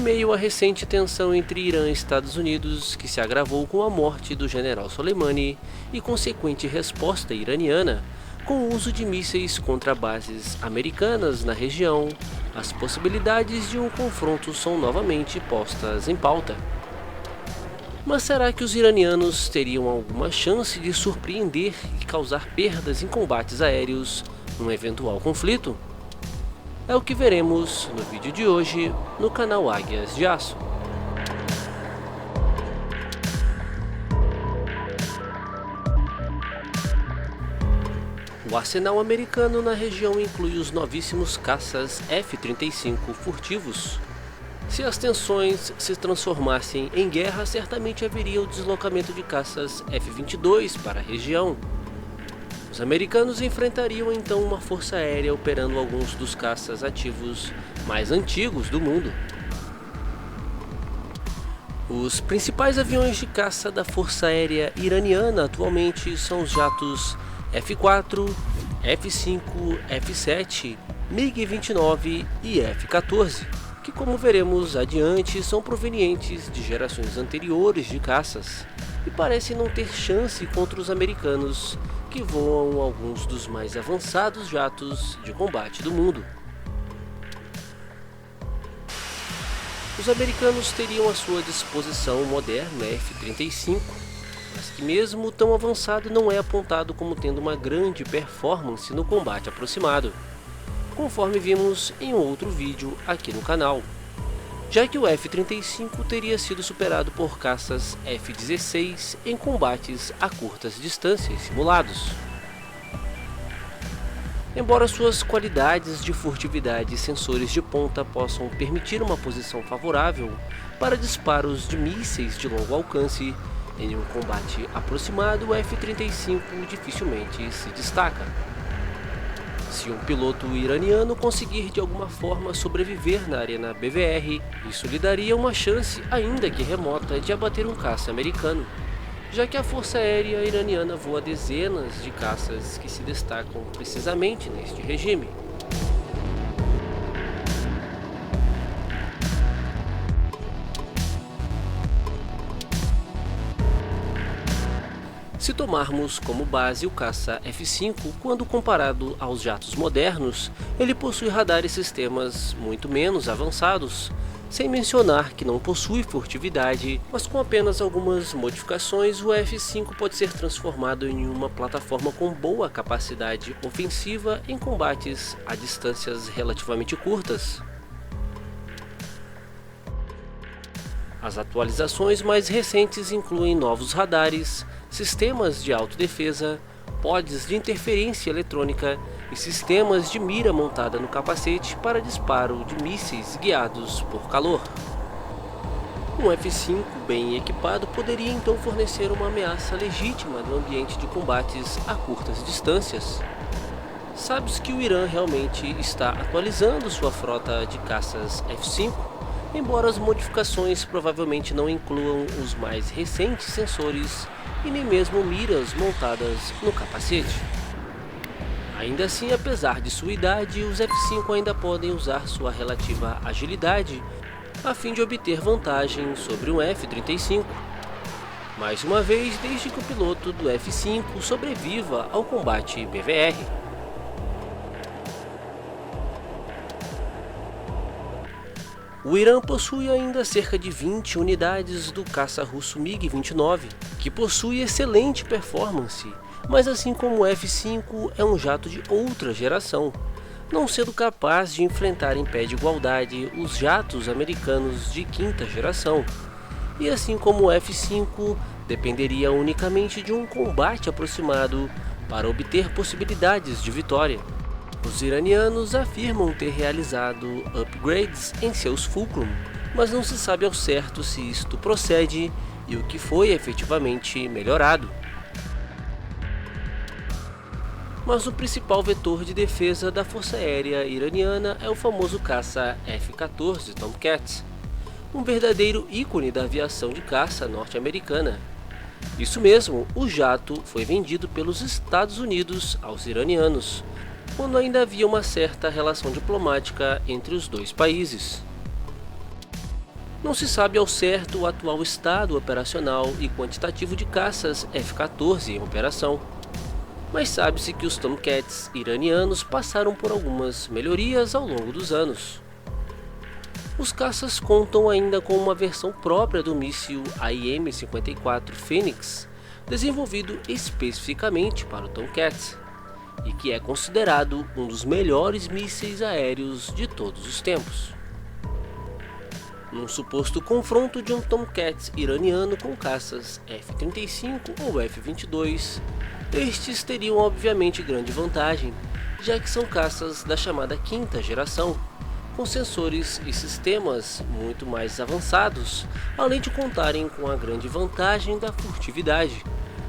meio à recente tensão entre Irã e Estados Unidos, que se agravou com a morte do general Soleimani e consequente resposta iraniana, com o uso de mísseis contra bases americanas na região, as possibilidades de um confronto são novamente postas em pauta. Mas será que os iranianos teriam alguma chance de surpreender e causar perdas em combates aéreos num eventual conflito? É o que veremos no vídeo de hoje no canal Águias de Aço. O arsenal americano na região inclui os novíssimos caças F-35 furtivos. Se as tensões se transformassem em guerra, certamente haveria o deslocamento de caças F-22 para a região. Os americanos enfrentariam então uma força aérea operando alguns dos caças ativos mais antigos do mundo. Os principais aviões de caça da Força Aérea Iraniana atualmente são os jatos F-4, F-5, F-7, MiG-29 e F-14, que, como veremos adiante, são provenientes de gerações anteriores de caças e parecem não ter chance contra os americanos, que voam alguns dos mais avançados jatos de combate do mundo. Os americanos teriam à sua disposição o moderno F-35, mas que mesmo tão avançado não é apontado como tendo uma grande performance no combate aproximado, conforme vimos em um outro vídeo aqui no canal, já que o F-35 teria sido superado por caças F-16 em combates a curtas distâncias simulados. Embora suas qualidades de furtividade e sensores de ponta possam permitir uma posição favorável para disparos de mísseis de longo alcance, em um combate aproximado o F-35 dificilmente se destaca. Se um piloto iraniano conseguir de alguma forma sobreviver na arena BVR, isso lhe daria uma chance, ainda que remota, de abater um caça americano, já que a Força Aérea Iraniana voa dezenas de caças que se destacam precisamente neste regime. Se tomarmos como base o caça F-5, quando comparado aos jatos modernos, ele possui radar e sistemas muito menos avançados, sem mencionar que não possui furtividade, mas com apenas algumas modificações o F-5 pode ser transformado em uma plataforma com boa capacidade ofensiva em combates a distâncias relativamente curtas. As atualizações mais recentes incluem novos radares, sistemas de autodefesa, pods de interferência eletrônica e sistemas de mira montada no capacete para disparo de mísseis guiados por calor. Um F-5 bem equipado poderia então fornecer uma ameaça legítima no ambiente de combates a curtas distâncias. Sabe-se que o Irã realmente está atualizando sua frota de caças F-5, embora as modificações provavelmente não incluam os mais recentes sensores e nem mesmo miras montadas no capacete. Ainda assim, apesar de sua idade, os F-5 ainda podem usar sua relativa agilidade a fim de obter vantagem sobre um F-35. Mais uma vez, desde que o piloto do F-5 sobreviva ao combate BVR. O Irã possui ainda cerca de 20 unidades do caça russo MiG-29, que possui excelente performance, mas assim como o F-5 é um jato de outra geração, não sendo capaz de enfrentar em pé de igualdade os jatos americanos de quinta geração, e assim como o F-5 dependeria unicamente de um combate aproximado para obter possibilidades de vitória. Os iranianos afirmam ter realizado upgrades em seus Fulcrum, mas não se sabe ao certo se isto procede e o que foi efetivamente melhorado. Mas o principal vetor de defesa da Força Aérea Iraniana é o famoso caça F-14 Tomcat, um verdadeiro ícone da aviação de caça norte-americana. Isso mesmo, o jato foi vendido pelos Estados Unidos aos iranianos, quando ainda havia uma certa relação diplomática entre os dois países. Não se sabe ao certo o atual estado operacional e quantitativo de caças F-14 em operação, mas sabe-se que os Tomcats iranianos passaram por algumas melhorias ao longo dos anos. Os caças contam ainda com uma versão própria do míssil AIM-54 Phoenix, desenvolvido especificamente para o Tomcat, e que é considerado um dos melhores mísseis aéreos de todos os tempos. Num suposto confronto de um Tomcat iraniano com caças F-35 ou F-22, estes teriam obviamente grande vantagem, já que são caças da chamada quinta geração, com sensores e sistemas muito mais avançados, além de contarem com a grande vantagem da furtividade,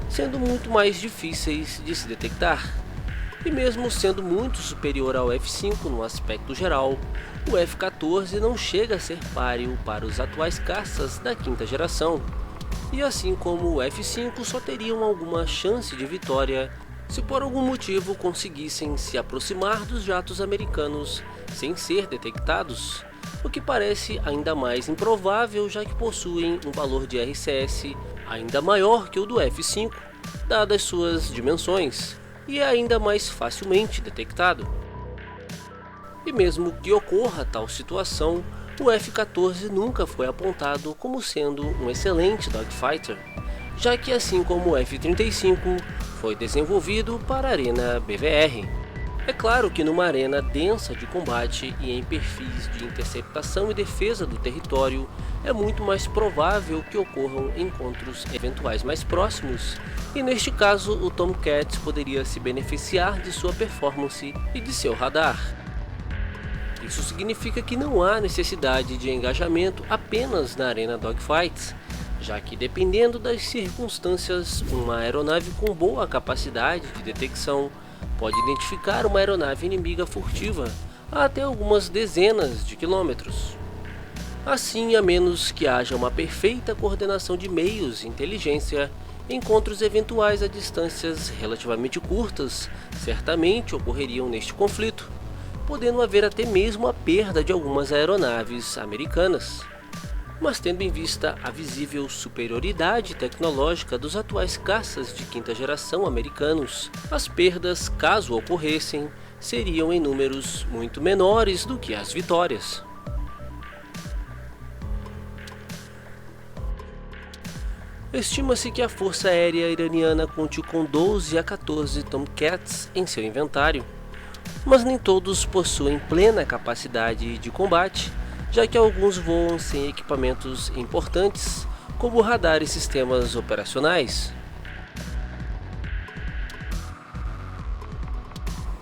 sendo muito mais difíceis de se detectar. E mesmo sendo muito superior ao F-5 no aspecto geral, o F-14 não chega a ser páreo para os atuais caças da quinta geração, e assim como o F-5 só teriam alguma chance de vitória se por algum motivo conseguissem se aproximar dos jatos americanos sem ser detectados, o que parece ainda mais improvável, já que possuem um valor de RCS ainda maior que o do F-5, dadas suas dimensões, e é ainda mais facilmente detectado. E mesmo que ocorra tal situação, o F-14 nunca foi apontado como sendo um excelente dogfighter, já que assim como o F-35 foi desenvolvido para a arena BVR. É claro que numa arena densa de combate e em perfis de interceptação e defesa do território, é muito mais provável que ocorram encontros eventuais mais próximos, e neste caso o Tomcat poderia se beneficiar de sua performance e de seu radar. Isso significa que não há necessidade de engajamento apenas na arena dogfights, já que dependendo das circunstâncias, uma aeronave com boa capacidade de detecção pode identificar uma aeronave inimiga furtiva a até algumas dezenas de quilômetros. Assim, a menos que haja uma perfeita coordenação de meios e inteligência, encontros eventuais a distâncias relativamente curtas certamente ocorreriam neste conflito, podendo haver até mesmo a perda de algumas aeronaves americanas. Mas tendo em vista a visível superioridade tecnológica dos atuais caças de quinta geração americanos, as perdas, caso ocorressem, seriam em números muito menores do que as vitórias. Estima-se que a Força Aérea Iraniana conte com 12 a 14 Tomcats em seu inventário, mas nem todos possuem plena capacidade de combate, já que alguns voam sem equipamentos importantes, como radar e sistemas operacionais.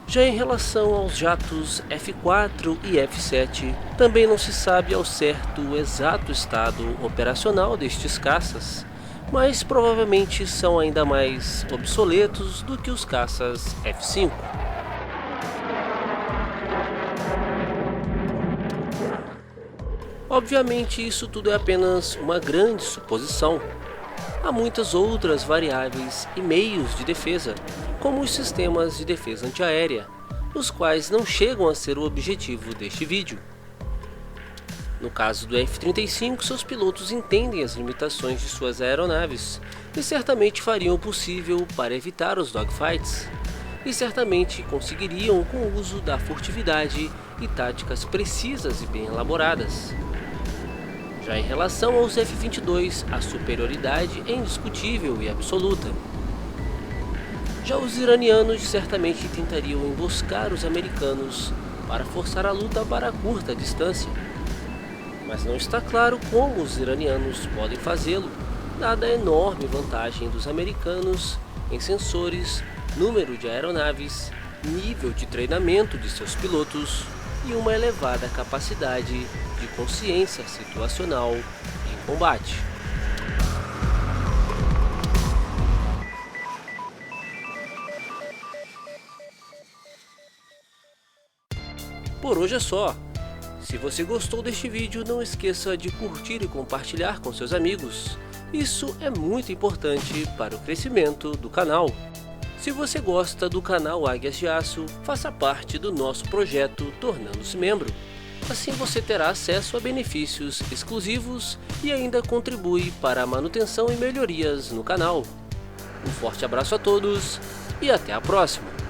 Já em relação aos jatos F-4 e F-7, também não se sabe ao certo o exato estado operacional destes caças, mas provavelmente são ainda mais obsoletos do que os caças F-5. Obviamente, isso tudo é apenas uma grande suposição. Há muitas outras variáveis e meios de defesa, como os sistemas de defesa antiaérea, os quais não chegam a ser o objetivo deste vídeo. No caso do F-35, seus pilotos entendem as limitações de suas aeronaves e certamente fariam o possível para evitar os dogfights, e certamente conseguiriam com o uso da furtividade e táticas precisas e bem elaboradas. Já em relação aos F-22, a superioridade é indiscutível e absoluta. Já os iranianos certamente tentariam emboscar os americanos para forçar a luta para a curta distância, mas não está claro como os iranianos podem fazê-lo, dada a enorme vantagem dos americanos em sensores, número de aeronaves, nível de treinamento de seus pilotos e uma elevada capacidade de consciência situacional em combate. Por hoje é só. Se você gostou deste vídeo, não esqueça de curtir e compartilhar com seus amigos. Isso é muito importante para o crescimento do canal. Se você gosta do canal Águias de Aço, faça parte do nosso projeto tornando-se membro. Assim você terá acesso a benefícios exclusivos e ainda contribui para a manutenção e melhorias no canal. Um forte abraço a todos e até a próxima!